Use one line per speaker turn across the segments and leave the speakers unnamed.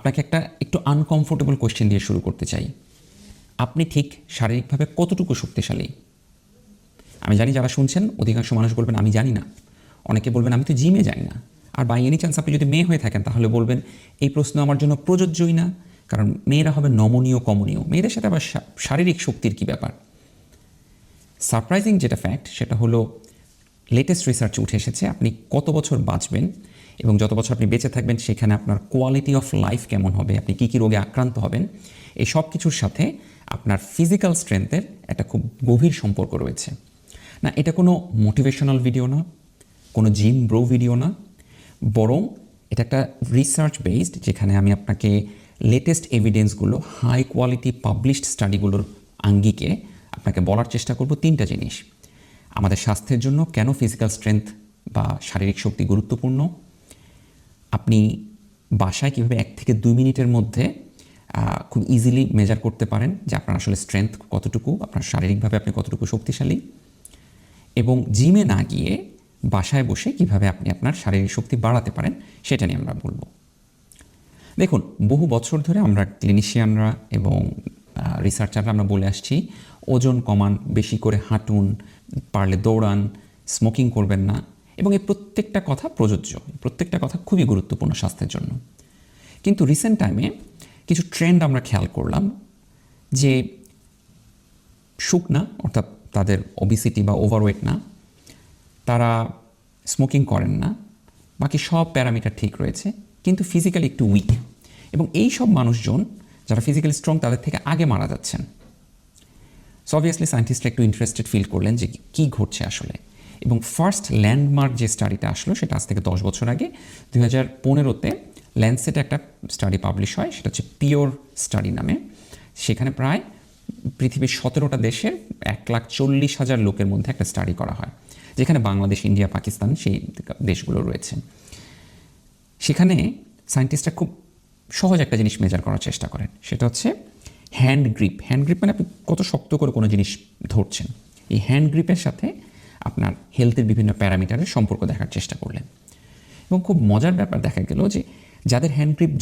আপনাকে একটা একটু আনকমফোর্টেবল কোয়েশ্চেন দিয়ে শুরু করতে চাই। আপনি ঠিক শারীরিকভাবে কতটুকু শক্তিশালী? আমি জানি যারা শুনছেন অধিকাংশ মানুষ বলবেন আমি জানি না, অনেকে বলবেন আমি তো জিমে যাই না। আর বাই এনি চান্স আপনি যদি মেয়ে হয়ে থাকেন তাহলে বলবেন এই প্রশ্ন আমার জন্য প্রযোজ্যই না, কারণ মেয়েরা হবে নমনীয় কমনীয়, মেয়েদের সাথে আবার শারীরিক শক্তির কী ব্যাপার? সারপ্রাইজিং যেটা ফ্যাক্ট সেটা হলো লেটেস্ট রিসার্চ উঠে এসেছে আপনি কত বছর বাঁচবেন এবং যত বছর আপনি বেঁচে থাকবেন সেখানে আপনার কোয়ালিটি অফ লাইফ কেমন হবে, আপনি কী কী রোগে আক্রান্ত হবেন, এই সব কিছুর সাথে আপনার ফিজিক্যাল স্ট্রেংথের একটা খুব গভীর সম্পর্ক রয়েছে। না, এটা কোনো মোটিভেশনাল ভিডিও না, কোনো জিম ব্রো ভিডিও না, বরং এটা একটা রিসার্চ বেসড, যেখানে আমি আপনাকে লেটেস্ট এভিডেন্সগুলো, হাই কোয়ালিটি পাবলিশড স্টাডিগুলোর আঙ্গিকে আপনাকে বলার চেষ্টা করব তিনটা জিনিস। আমাদের স্বাস্থ্যের জন্য কেন ফিজিক্যাল স্ট্রেংথ বা শারীরিক শক্তি গুরুত্বপূর্ণ, আপনি বাসায় কীভাবে 1 থেকে 2 মিনিটের মধ্যে খুব ইজিলি মেজার করতে পারেন যে আপনার আসলে স্ট্রেংথ কতটুকু, আপনার শারীরিকভাবে আপনি কতটুকু শক্তিশালী, এবং জিমে না গিয়ে বাসায় বসে কিভাবে আপনি আপনার শারীরিক শক্তি বাড়াতে পারেন সেটা নিয়ে আমরা বলবো। দেখুন, বহু বছর ধরে আমরা ক্লিনিশিয়ানরা এবং রিসার্চাররা আমরা বলে আসছি ওজন কমান, বেশি করে হাঁটুন, পারলে দৌড়ান, স্মোকিং করবেন না, এবং এই প্রত্যেকটা কথা প্রযোজ্য, প্রত্যেকটা কথা খুবই গুরুত্বপূর্ণ স্বাস্থ্যের জন্য। কিন্তু রিসেন্ট টাইমে কিছু ট্রেন্ড আমরা খেয়াল করলাম যে শুকনা, অর্থাৎ তাদের ওবিসিটি বা ওভারওয়েট না, তারা স্মোকিং করেন না, বাকি সব প্যারামিটার ঠিক রয়েছে, কিন্তু ফিজিক্যালি একটু উইক, এবং এই সব মানুষজন যারা ফিজিক্যালি স্ট্রং তাদের থেকে আগে মারা যাচ্ছেন। সো অবভিয়াসলি সায়েন্টিস্টরা একটু ইন্টারেস্টেড ফিল করলেন যে কী ঘটছে আসলে, এবং ফার্স্ট ল্যান্ডমার্ক যে স্টাডিটা আসলো সেটা আজ থেকে 10 বছর আগে 2015-তে ল্যান্ডসেটে একটা স্টাডি পাবলিশ হয়, সেটা হচ্ছে পিওর স্টাডি নামে। সেখানে প্রায় পৃথিবীর 17টা দেশের 1,40,000 লোকের মধ্যে একটা স্টাডি করা হয়, যেখানে বাংলাদেশ, ইন্ডিয়া, পাকিস্তান সেই দেশগুলো রয়েছে। সেখানে সায়েন্টিস্টরা খুব সহজ একটা জিনিস মেজার করার চেষ্টা করেন, সেটা হচ্ছে হ্যান্ড গ্রিপ। হ্যান্ড গ্রিপ মানে আপনি কত শক্ত করে কোনো জিনিস ধরছেন। এই হ্যান্ড গ্রিপের সাথে আপনার হেলথের বিভিন্ন প্যারামিটারের সম্পর্ক দেখার চেষ্টা করলেন, এবং খুব মজার ব্যাপার দেখা গেল যে যাদের hand grip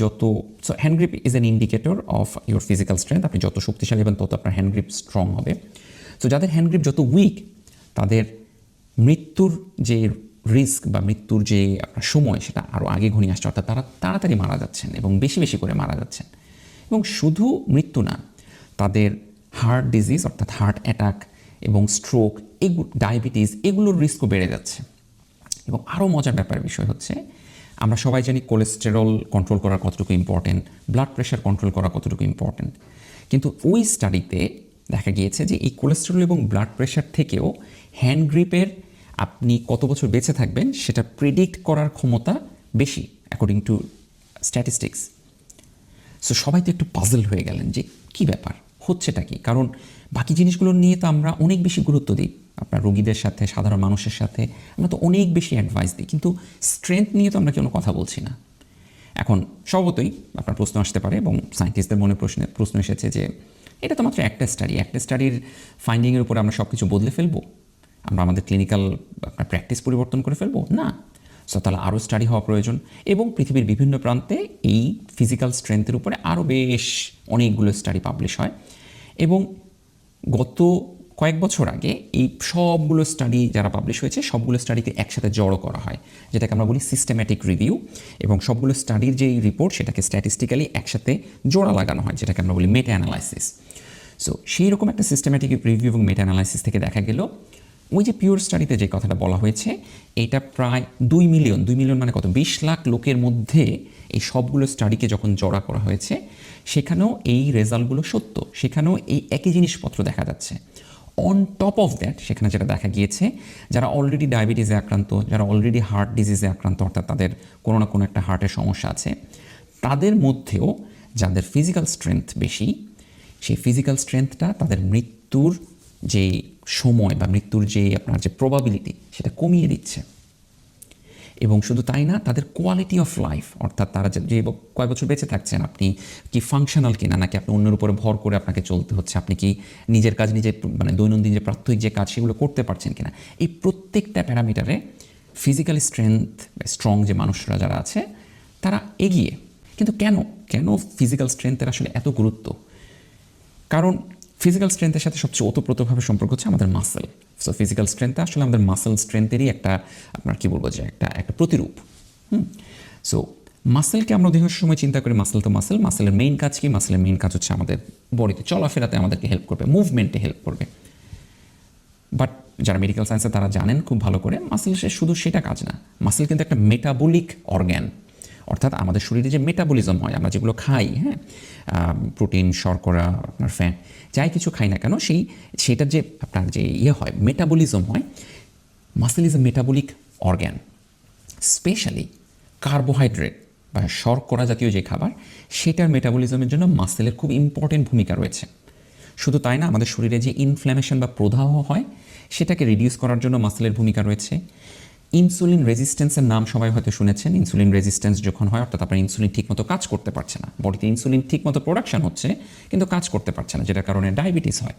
hand grip is an indicator of your physical strength, আপনি যত শক্তিশালী হবেন তত আপনার হ্যান্ড গ্রিপ স্ট্রং হবে। তো যাদের হ্যান্ড গ্রিপ যত উইক, তাদের মৃত্যুর যে রিস্ক বা মৃত্যুর যে আপনার সময় সেটা আরও আগে ঘনিয়ে আসছে, অর্থাৎ তারা তাড়াতাড়ি মারা যাচ্ছেন এবং বেশি বেশি করে মারা যাচ্ছেন। এবং শুধু মৃত্যু না, তাদের হার্ট ডিজিজ অর্থাৎ হার্ট অ্যাটাক এবং স্ট্রোক, ডায়াবেটিস, এগুলোর রিস্কও বেড়ে যাচ্ছে। এবং আরও মজার ব্যাপারের বিষয় হচ্ছে, আমরা সবাই জানি কোলেস্টেরল কন্ট্রোল করা কতটুকু ইম্পর্টেন্ট, ব্লাড প্রেশার কন্ট্রোল করা কতটুকু ইম্পর্টেন্ট, কিন্তু ওই স্টাডিতে দেখা গিয়েছে যে এই কোলেস্টেরল এবং ব্লাড প্রেশার থেকেও হ্যান্ড গ্রিপের আপনি কত বছর বেঁচে থাকবেন সেটা প্রেডিক্ট করার ক্ষমতা বেশি, অ্যাকর্ডিং টু স্ট্যাটিস্টিক্স। সো সবাই তো একটু পাজল হয়ে গেলেন যে কী ব্যাপার, হচ্ছেটা কি? কারণ বাকি জিনিসগুলো নিয়ে তো আমরা অনেক বেশি গুরুত্ব দিই, আপনার রোগীদের সাথে, সাধারণ মানুষের সাথে আমরা তো অনেক বেশি অ্যাডভাইস দিই, কিন্তু স্ট্রেংথ নিয়ে তো আমরা কোনো কথা বলছি না। এখন স্বভাবতই আপনার প্রশ্ন আসতে পারে, এবং সায়েন্টিস্টদের মনে প্রশ্ন এসেছে যে এটা তো মাত্র একটা স্টাডির ফাইন্ডিংয়ের উপরে আমরা সব কিছু বদলে ফেলবো, আমরা আমাদের ক্লিনিক্যাল আপনার প্র্যাকটিস পরিবর্তন করে ফেলবো না। সো তাহলে আরও স্টাডি হওয়া প্রয়োজন, এবং পৃথিবীর বিভিন্ন প্রান্তে এই ফিজিক্যাল স্ট্রেংথের উপরে আরও বেশ অনেকগুলো স্টাডি পাবলিশ হয়। এবং গত কয়েক বছর আগে এই সবগুলো স্টাডি যারা পাবলিশ হয়েছে সবগুলো স্টাডিকে একসাথে জড়ো করা হয়, যেটাকে আমরা বলি সিস্টেম্যাটিক রিভিউ, এবং সবগুলো স্টাডির যেই রিপোর্ট সেটাকে স্ট্যাটিস্টিক্যালি একসাথে জোড়া লাগানো হয়, যেটাকে আমরা বলি মেটা অ্যানালাইসিস। সো সেই রকম একটা সিস্টেম্যাটিক রিভিউ এবং মেটা অ্যানালাইসিস থেকে দেখা গেল ওই যে পিওর স্টাডিতে যে কথাটা বলা হয়েছে, এটা প্রায় 2 মিলিয়ন মানে কত, 20 লাখ লোকের মধ্যে এই সবগুলো স্টাডিকে যখন জড়া করা হয়েছে, সেখানেও এই রেজাল্টগুলো সত্য, সেখানেও এই একই জিনিসপত্র দেখা যাচ্ছে। অন টপ অফ দ্যাট, সেখানে যেটা দেখা গিয়েছে, যারা অলরেডি ডায়াবেটিসে আক্রান্ত, যারা অলরেডি হার্ট ডিজিজে আক্রান্ত, অর্থাৎ তাদের কোনো না কোনো একটা হার্টের সমস্যা আছে, তাদের মধ্যেও যাদের ফিজিক্যাল স্ট্রেংথ বেশি, সেই ফিজিক্যাল স্ট্রেংথটা তাদের মৃত্যুর যে সময় বা মৃত্যুর যে আপনার যে প্রবাবিলিটি সেটা কমিয়ে দিচ্ছে। এবং শুধু তাই না, তাদের কোয়ালিটি অফ লাইফ, অর্থাৎ তারা যে কয় বছর বেঁচে থাকছেন, আপনি কি ফাংশনাল কিনা, নাকি আপনি অন্যের উপরে ভর করে আপনাকে চলতে হচ্ছে, আপনি কি নিজের কাজ নিজে মানে দৈনন্দিন যে প্রাত্যহিক যে কাজ সেগুলো করতে পারছেন কিনা, এই প্রত্যেকটা প্যারামিটারে ফিজিক্যালি স্ট্রেংথ স্ট্রং যে মানুষরা যারা আছে তারা এগিয়ে। কিন্তু কেন কেন ফিজিক্যাল স্ট্রেংথের আসলে এত গুরুত্ব? কারণ ফিজিক্যাল স্ট্রেংথের সাথে সবচেয়ে ওতপ্রোতভাবে সম্পর্ক হচ্ছে আমাদের মাসেল। সো ফিজিক্যাল স্ট্রেংথটা আসলে আমাদের মাসেল স্ট্রেংথেরই একটা আপনার কী বলবো যে একটা প্রতিরূপ। সো মাসেলকে আমরা অধিকাংশ সময় চিন্তা করি মাসেল তো মাসেলের মেইন কাজ কি? মাসেলের মেইন কাজ হচ্ছে আমাদের বডিতে চলাফেরাতে আমাদেরকে হেল্প করবে, মুভমেন্টে হেল্প করবে। বাট যারা মেডিকেল সায়েন্সে তারা জানেন খুব ভালো করে মাসেল শুধু সেটা কাজ না, মাসেল কিন্তু একটা মেটাবলিক অর্গ্যান। অর্থাৎ আমাদের শরীরে যে মেটাবলিজম হয়, আমরা যেগুলো খাই, হ্যাঁ, প্রোটিন, শর্করা, আপনার ফ্যাট, যাই কিছু খাই না কেন সেটার যে আপনার যে হয় মেটাবলিজম হয়, muscle is a metabolic organ. Specially carbohydrate বা শর্করা জাতীয় যে খাবার, সেটার মেটাবলিজমের জন্য মাসেলের খুব ইম্পর্টেন্ট ভূমিকা রয়েছে। শুধু তাই না, আমাদের শরীরে যে ইনফ্ল্যামেশন বা প্রদাহ হয় সেটাকে রিডিউস করার জন্য মাসেলের ভূমিকা রয়েছে। ইনসুলিন রেজিস্ট্যান্সের নাম সবাই হয়তো শুনেছেন। ইনসুলিন রেজিস্ট্যান্স যখন হয়, অর্থাৎ আপনার ইনসুলিন ঠিকমতো কাজ করতে পারছে না, বডিতে ইনসুলিন ঠিকমতো প্রোডাকশন হচ্ছে কিন্তু কাজ করতে পারছে না, যেটার কারণে ডায়াবেটিস হয়,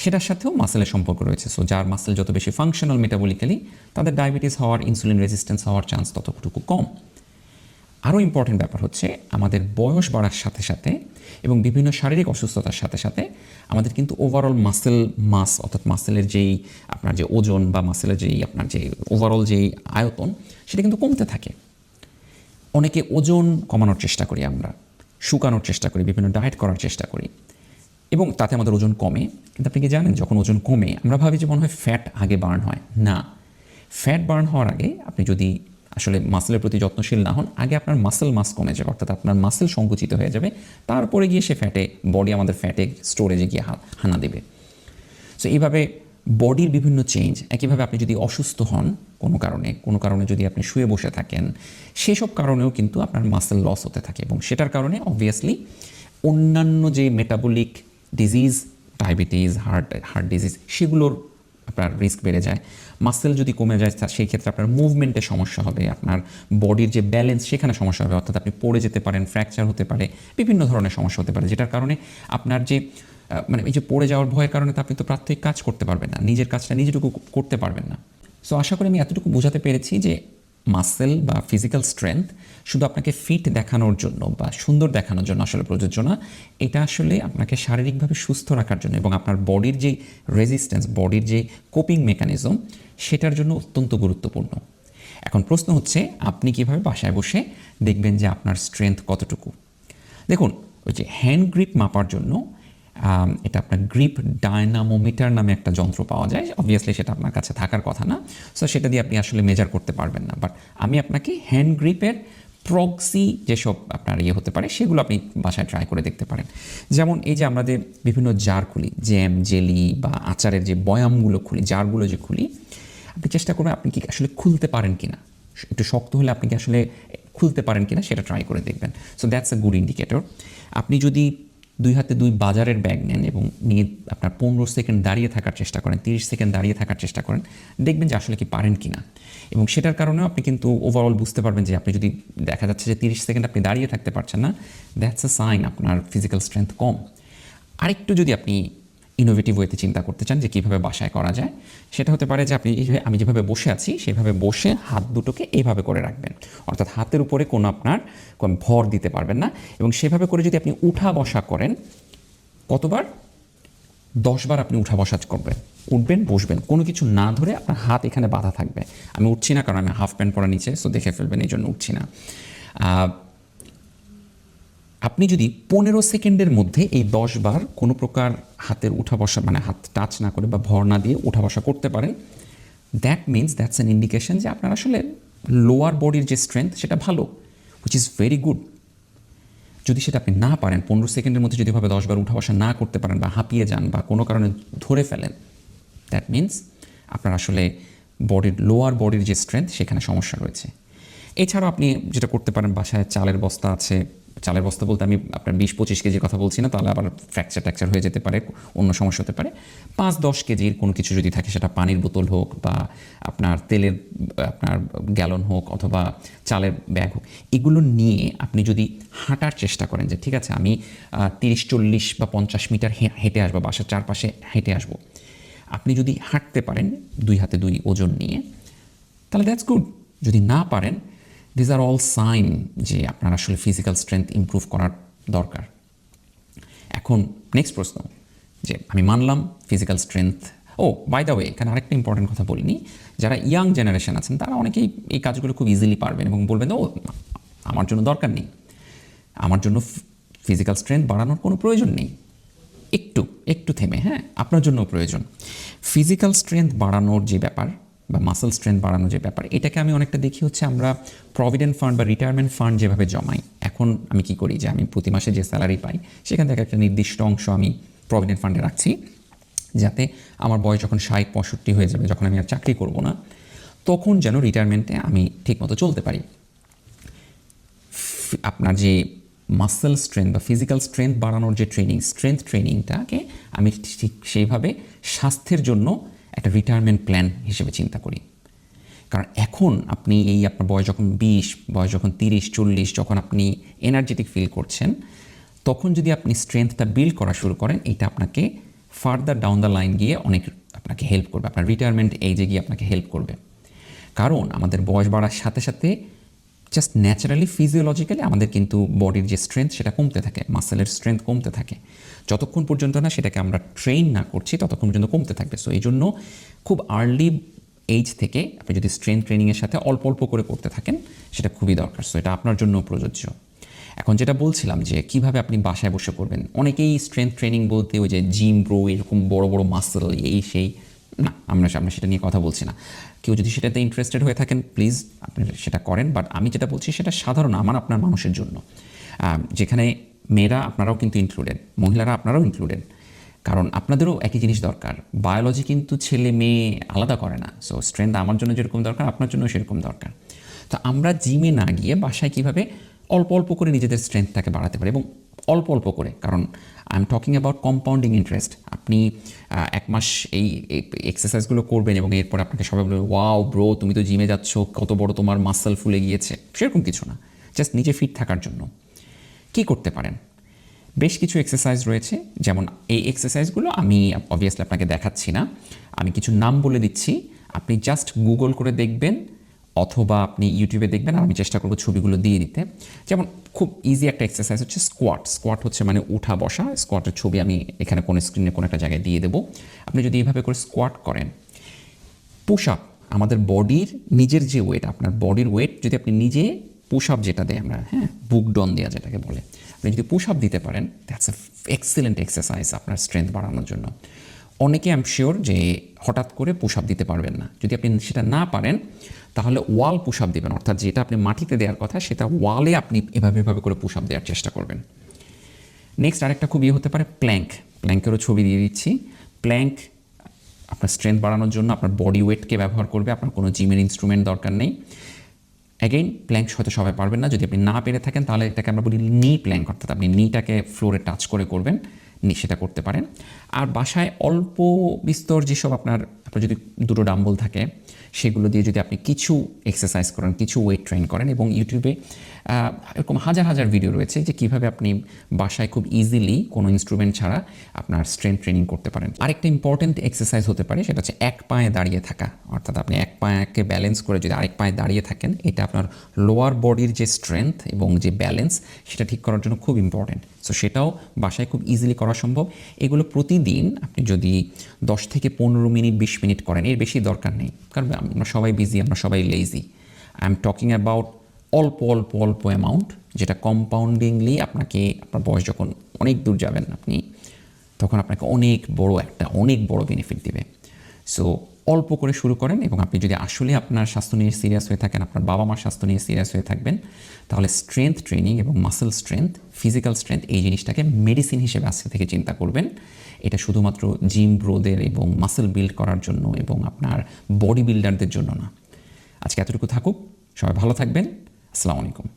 সেটার সাথেও মাসেলের সম্পর্ক রয়েছে। সো যার মাসেল যত বেশি ফাংশনাল মেটাবলিক্যালি, তাদের ডায়াবেটিস হওয়ার, ইনসুলিন রেজিস্ট্যান্স হওয়ার চান্স ততটুকু কম। আরও ইম্পর্টেন্ট ব্যাপার হচ্ছে আমাদের বয়স বাড়ার সাথে সাথে এবং বিভিন্ন শারীরিক অসুস্থতার সাথে সাথে আমাদের কিন্তু ওভারঅল মাসেল মাস, অর্থাৎ মাসেলের যেই আপনার যে ওজন বা মাসেলের যেই আপনার যে ওভারঅল যেই আয়তন, সেটা কিন্তু কমতে থাকে। অনেকে ওজন কমানোর চেষ্টা করি, আমরা শুকানোর চেষ্টা করি, বিভিন্ন ডায়েট করার চেষ্টা করি এবং তাতে আমাদের ওজন কমে। কিন্তু আপনি কি জানেন, যখন ওজন কমে আমরা ভাবি যে মনে হয় ফ্যাট আগে বার্ন হয়। না, ফ্যাট বার্ন হওয়ার আগে আপনি যদি আসলে মাসেলের প্রতি যত্নশীল না হন, আগে আপনার মাসেল মাস কমে যাবে, অর্থাৎ আপনার মাসেল সংকুচিত হয়ে যাবে, তারপরে গিয়ে সে বডি আমাদের ফ্যাটে স্টোরেজে গিয়ে হানা দেবে। সো এইভাবে বডির বিভিন্ন চেঞ্জ, একইভাবে আপনি যদি অসুস্থ হন কোনো কারণে যদি আপনি শুয়ে বসে থাকেন, সেসব কারণেও কিন্তু আপনার মাসেল লস হতে থাকে এবং সেটার কারণে অবভিয়াসলি অন্যান্য যে metabolic disease, diabetes, heart disease, সেগুলোর আপনার রিস্ক বেড়ে যায়। মাসেল যদি কমে যায় সেই ক্ষেত্রে আপনার মুভমেন্টে সমস্যা হবে, আপনার বডির যে ব্যালেন্স সেখানে সমস্যা হবে, অর্থাৎ আপনি পড়ে যেতে পারেন, ফ্র্যাকচার হতে পারে, বিভিন্ন ধরনের সমস্যা হতে পারে, যেটার কারণে আপনার যে মানে এই যে পড়ে যাওয়ার ভয়ের কারণে তো আপনি তো প্রাত্যহিক কাজ করতে পারবেন না, নিজের কাজটা নিজেটুকু করতে পারবেন না। সো আশা করি আমি এতটুকু বোঝাতে পেরেছি যে মাসেল বা ফিজিক্যাল স্ট্রেংথ শুধু আপনাকে ফিট দেখানোর জন্য বা সুন্দর দেখানোর জন্য আসলে প্রযোজ্য না, এটা আসলে আপনাকে শারীরিকভাবে সুস্থ রাখার জন্য এবং আপনার বডির যে রেজিস্ট্যান্স, বডির যে কোপিং মেকানিজম, সেটার জন্য অত্যন্ত গুরুত্বপূর্ণ। এখন প্রশ্ন হচ্ছে, আপনি কিভাবে বাসায় বসে দেখবেন যে আপনার স্ট্রেংথ কতটুকু? দেখুন, ওই যে হ্যান্ড গ্রিপ মাপার জন্য এটা আপনার গ্রিপ ডায়নামোমিটার নামে একটা যন্ত্র পাওয়া যায়। অবভিয়াসলি সেটা আপনার কাছে থাকার কথা না, সো সেটা দিয়ে আপনি আসলে মেজার করতে পারবেন না। বাট আমি আপনাকে হ্যান্ড গ্রিপের প্রক্সি যেসব আপনার হতে পারে সেগুলো আপনি বাসায় ট্রাই করে দেখতে পারেন। যেমন এই যে আমাদের বিভিন্ন জার খুলি, জ্যাম, জেলি বা আচারের যে বয়ামগুলো খুলি, জারগুলো যে খুলি, আপনি চেষ্টা করবেন আপনি কি আসলে খুলতে পারেন কিনা, একটু শক্ত হলে আপনি কি আসলে খুলতে পারেন কিনা সেটা ট্রাই করে দেখবেন। So that's a good indicator. আপনি যদি 2 হাতে 2 বাজারের ব্যাগ নেন এবং নিয়ে আপনার 15 সেকেন্ড দাঁড়িয়ে থাকার চেষ্টা করেন, 30 সেকেন্ড দাঁড়িয়ে থাকার চেষ্টা করেন, দেখবেন যে আসলে কি পারেন কিনা। এবং সেটার কারণেও আপনি কিন্তু ওভারঅল বুঝতে পারবেন যে আপনি যদি দেখা যাচ্ছে যে 30 সেকেন্ড আপনি দাঁড়িয়ে থাকতে পারছেন না, দ্যাটস এ সাইন আপনার ফিজিক্যাল স্ট্রেংথ কম। আরেকটু যদি আপনি ইনোভেটিভ ওয়েতে চিন্তা করতে চান যে কীভাবে বাসায় করা যায়, সেটা হতে পারে যে আপনি আমি যেভাবে বসে আছি সেভাবে বসে হাত দুটোকে এইভাবে করে রাখবেন, অর্থাৎ হাতের উপরে কোনো আপনার কোনো ভর দিতে পারবেন না, এবং সেভাবে করে যদি আপনি উঠা বসা করেন, কতবার? 10 বার আপনি উঠা বসা করবেন, উঠবেন, বসবেন, কোনো কিছু না ধরে আপনার হাত এখানে বাঁধা থাকবে। আমি উঠছি না কারণ আমি হাফ প্যান্ট পরা নিচে, সো দেখে ফেলবেন, এই জন্য উঠছি না। আপনি যদি 15 সেকেন্ডের মধ্যে এই 10 বার কোনো প্রকার হাতের উঠা বসা মানে হাত টাচ না করে বা ভর না দিয়ে উঠা বসা করতে পারেন, দ্যাটস অ্যান ইন্ডিকেশন যে আপনার আসলে লোয়ার বডির যে স্ট্রেংথ সেটা ভালো, হুইচ ইজ ভেরি গুড। যদি সেটা আপনি না পারেন, 15 সেকেন্ডের মধ্যে যদি ভাবে 10 বার উঠা বসা না করতে পারেন বা হাঁপিয়ে যান বা কোনো কারণে ধরে ফেলেন, দ্যাট মিনস আপনার আসলে লোয়ার বডির যে স্ট্রেংথ সেখানে সমস্যা রয়েছে। এছাড়াও আপনি যেটা করতে পারেন, বাসায় চালের বস্তা আছে, চালের বস্তা বলতে আমি আপনার 20-25 কেজির কথা বলছি না, তাহলে আবার ফ্র্যাকচার হয়ে যেতে পারে, অন্য সমস্যা হতে পারে। 5-10 কেজির কোনো কিছু যদি থাকে, সেটা পানির বোতল হোক বা আপনার তেলের আপনার গ্যালন হোক অথবা চালের ব্যাগ হোক, এগুলো নিয়ে আপনি যদি হাঁটার চেষ্টা করেন যে ঠিক আছে আমি 30-40 বা 50 মিটার হেঁটে আসবো, বাসার চারপাশে হেঁটে আসবো, আপনি যদি হাঁটতে পারেন 2 হাতে 2 ওজন নিয়ে, তাহলে দ্যাটস গুড। যদি না পারেন, দিজ আর অল সাইন যে আপনার আসলে ফিজিক্যাল স্ট্রেংথ ইমপ্রুভ করার দরকার। এখন নেক্সট প্রশ্ন, যে আমি মানলাম ফিজিক্যাল স্ট্রেংথ, ও বাই দ্য ওয়ে এখানে আরেকটা ইম্পর্টেন্ট কথা বলিনি, যারা ইয়াং জেনারেশন আছেন তারা অনেকেই এই কাজগুলো খুব ইজিলি পারবেন এবং বলবেন ও আমার জন্য দরকার নেই, আমার জন্য ফিজিক্যাল স্ট্রেংথ বাড়ানোর কোনো প্রয়োজন নেই। একটু থেমে, হ্যাঁ, আপনার জন্য প্রয়োজন। ফিজিক্যাল স্ট্রেংথ বাড়ানোর যে ব্যাপার বা মাসেল স্ট্রেংথ বাড়ানোর যে ব্যাপার, এটাকে আমি অনেকটা দেখি হচ্ছে আমরা প্রভিডেন্ট ফান্ড বা রিটায়ারমেন্ট ফান্ড যেভাবে জমাই। এখন আমি কি করি যে আমি প্রতি মাসে যে স্যালারি পাই সেখান থেকে একটা নির্দিষ্ট অংশ আমি প্রভিডেন্ট ফান্ডে রাখছি, যাতে আমার বয়স যখন 60-65 হয়ে যাবে, যখন আমি আর চাকরি করব না, তখন যেন রিটায়ারমেন্টে আমি ঠিকমতো চলতে পারি। আপনার যে মাসেল স্ট্রেংথ বা ফিজিক্যাল স্ট্রেংথ বাড়ানোর যে স্ট্রেংথ ট্রেনিংটাকে আমি ঠিক সেইভাবে স্বাস্থ্যের জন্য একটা রিটায়ারমেন্ট প্ল্যান হিসেবে চিন্তা করি। কারণ এখন আপনি আপনার বয়স যখন 20, বয়স যখন 30-40, যখন আপনি এনার্জেটিক ফিল করছেন, তখন যদি আপনি স্ট্রেংথটা বিল্ড করা শুরু করেন, এটা আপনাকে ফার্দার ডাউন দ্য লাইন গিয়ে অনেক আপনাকে হেল্প করবে, আপনার রিটায়ারমেন্ট এইজে গিয়ে আপনাকে হেল্প করবে। কারণ আমাদের বয়স বাড়ার সাথে সাথে জাস্ট ন্যাচারালি ফিজিওলজিক্যালি আমাদের কিন্তু বডির যে স্ট্রেংথ সেটা কমতে থাকে, মাসেলের স্ট্রেংথ কমতে থাকে। যতক্ষণ পর্যন্ত না সেটাকে আমরা ট্রেন না করছি ততক্ষণ পর্যন্ত কমতে থাকবে। সো এই জন্য খুব আর্লি এইজ থেকে আপনি যদি স্ট্রেংথ ট্রেনিংয়ের সাথে অল্প অল্প করে করতে থাকেন সেটা খুবই দরকার। সো এটা আপনার জন্য প্রযোজ্য। এখন যেটা বলছিলাম যে কিভাবে আপনি বাসায় বসে করবেন, অনেকেই স্ট্রেংথ ট্রেনিং বলতে ওই যে জিম ব্রো এরকম বড় বড় মাসেল সেই না, আমরা সেটা নিয়ে কথা বলছি না। কেউ যদি সেটাতে ইন্টারেস্টেড হয়ে থাকেন প্লিজ আপনি সেটা করেন, বাট আমি যেটা বলছি সেটা সাধারণ আপনার মানুষের জন্য, যেখানে মেয়েরা আপনারাও কিন্তু ইনক্লুডেড, মহিলারা আপনারাও ইনক্লুডেড। কারণ আপনাদেরও একই জিনিস দরকার, বায়োলজি কিন্তু ছেলে মেয়ে আলাদা করে না। সো স্ট্রেংথ আমার জন্য যেরকম দরকার আপনার জন্য সেরকম দরকার। তো আমরা জিমে না গিয়ে বাসায় কীভাবে অল্প অল্প করে নিজেদের স্ট্রেংথটাকে বাড়াতে পারি, এবং অল্প অল্প করে, কারণ I am talking about compounding interest. আপনি 1 মাস এই এক্সারসাইজগুলো করবেন এবং এরপর আপনাকে সবাই বলবে ওয়াও ব্রো তুমি তো জিমে যাচ্ছ, কত বড় তোমার মাসল ফুলে গিয়েছে, সেরকম কিছু না। জাস্ট নিজে ফিট থাকার জন্য কী করতে পারেন, বেশ কিছু এক্সারসাইজ রয়েছে। যেমন এই এক্সারসাইজগুলো আমি অবভিয়াসলি আপনাকে দেখাচ্ছি না, আমি কিছু নাম বলে দিচ্ছি, আপনি জাস্ট গুগল করে দেখবেন অথবা আপনি ইউটিউবে দেখবেন, আর আমি চেষ্টা করবো ছবিগুলো দিয়ে দিতে। যেমন খুব ইজি একটা এক্সারসাইজ হচ্ছে স্কোয়াট হচ্ছে মানে উঠা বসা। স্কোয়াটের ছবি আমি এখানে কোনো স্ক্রিনে কোনো একটা জায়গায় দিয়ে দেবো। আপনি যদি এইভাবে করে স্কোয়াট করেন, পুশ আপ, আমাদের বডির নিজের যে ওয়েট, আপনার বডির ওয়েট যদি আপনি নিজে পুশ আপ যেটা দেয় আমরা, হ্যাঁ, বুক ডন দেওয়া যেটাকে বলে, আপনি যদি পুশ আপ দিতে পারেন, দ্যাটস এ এক্সেলেন্ট এক্সারসাইজ আপনার স্ট্রেংথ বাড়ানোর জন্য। অনেকে আই এম শিওর যে হঠাৎ করে পুশ আপ দিতে পারবেন না। যদি আপনি সেটা না পারেন তাহলে ওয়াল পুশ আপ দেবেন, অর্থাৎ যেটা আপনি মাটিতে দেওয়ার কথা সেটা ওয়ালে আপনি এভাবে করে পুশ আপ দেওয়ার চেষ্টা করবেন। নেক্সট আরেকটা খুব হতে পারে প্ল্যাঙ্কেরও ছবি দিয়ে দিচ্ছি। প্ল্যাঙ্ক আপনার স্ট্রেংথ বাড়ানোর জন্য আপনার বডি ওয়েটকে ব্যবহার করবে, আপনার কোনো জিমের ইনস্ট্রুমেন্ট দরকার নেই। অ্যাগেইন প্ল্যাঙ্ক হয়তো সবাই পারবেন না, যদি আপনি না পেরে থাকেন তাহলে এটাকে আমরা বলি নি প্ল্যাঙ্ক, অর্থাৎ আপনি নিটাকে ফ্লোরে টাচ করে করবেন, সেটা করতে পারেন। আর বাসায় অল্প বিস্তর যেসব আপনার যদি দুটো ডাম্বল থাকে সেগুলো দিয়ে যদি আপনি কিছু এক্সারসাইজ করেন, কিছু ওয়েট ট্রেন করেন, এবং ইউটিউবে এরকম হাজার ভিডিও রয়েছে যে কীভাবে আপনি বাসায় খুব ইজিলি কোনো ইনস্ট্রুমেন্ট ছাড়া আপনার স্ট্রেংথ ট্রেনিং করতে পারেন। আরেকটা ইম্পর্টেন্ট এক্সারসাইজ হতে পারে সেটা হচ্ছে এক পায়ে দাঁড়িয়ে থাকা, অর্থাৎ আপনি এক পায়েকে ব্যালেন্স করে যদি আরেক পায়ে দাঁড়িয়ে থাকেন, এটা আপনার লোয়ার বডির যে স্ট্রেংথ এবং যে ব্যালেন্স সেটা ঠিক করার জন্য খুব ইম্পর্টেন্ট। সো সেটাও বাসায় খুব ইজিলি করা সম্ভব। এগুলো প্রতিদিন আপনি যদি 10 থেকে 15 মিনিট 20 মিনিট করেন, এর বেশি দরকার নেই, কারণ আমরা সবাই বিজি, আমরা সবাই lazy. I am talking about অল্প অ্যামাউন্ট, যেটা কম্পাউন্ডিংলি আপনাকে আপনার বয়স যখন অনেক দূর যাবেন আপনি, তখন আপনাকে অনেক বড় বেনিফিট দেবে। সো অল্প করে শুরু করেন, এবং আপনি যদি আসলে আপনার স্বাস্থ্য নিয়ে সিরিয়াস হয়ে থাকেন, আপনার বাবা মার স্বাস্থ্য নিয়ে সিরিয়াস হয়ে থাকবেন, তাহলে স্ট্রেংথ ট্রেনিং এবং মাসেল স্ট্রেংথ, ফিজিক্যাল স্ট্রেংথ এই জিনিসটাকে মেডিসিন হিসেবে আজকে থেকে চিন্তা করবেন। এটা শুধুমাত্র জিম ব্রোদের এবং মাসেল বিল্ড করার জন্য এবং আপনার বডি বিল্ডারদের জন্য না। আজকে এতটুকু থাকুক, সবাই ভালো থাকবেন। আসসালামু আলাইকুম।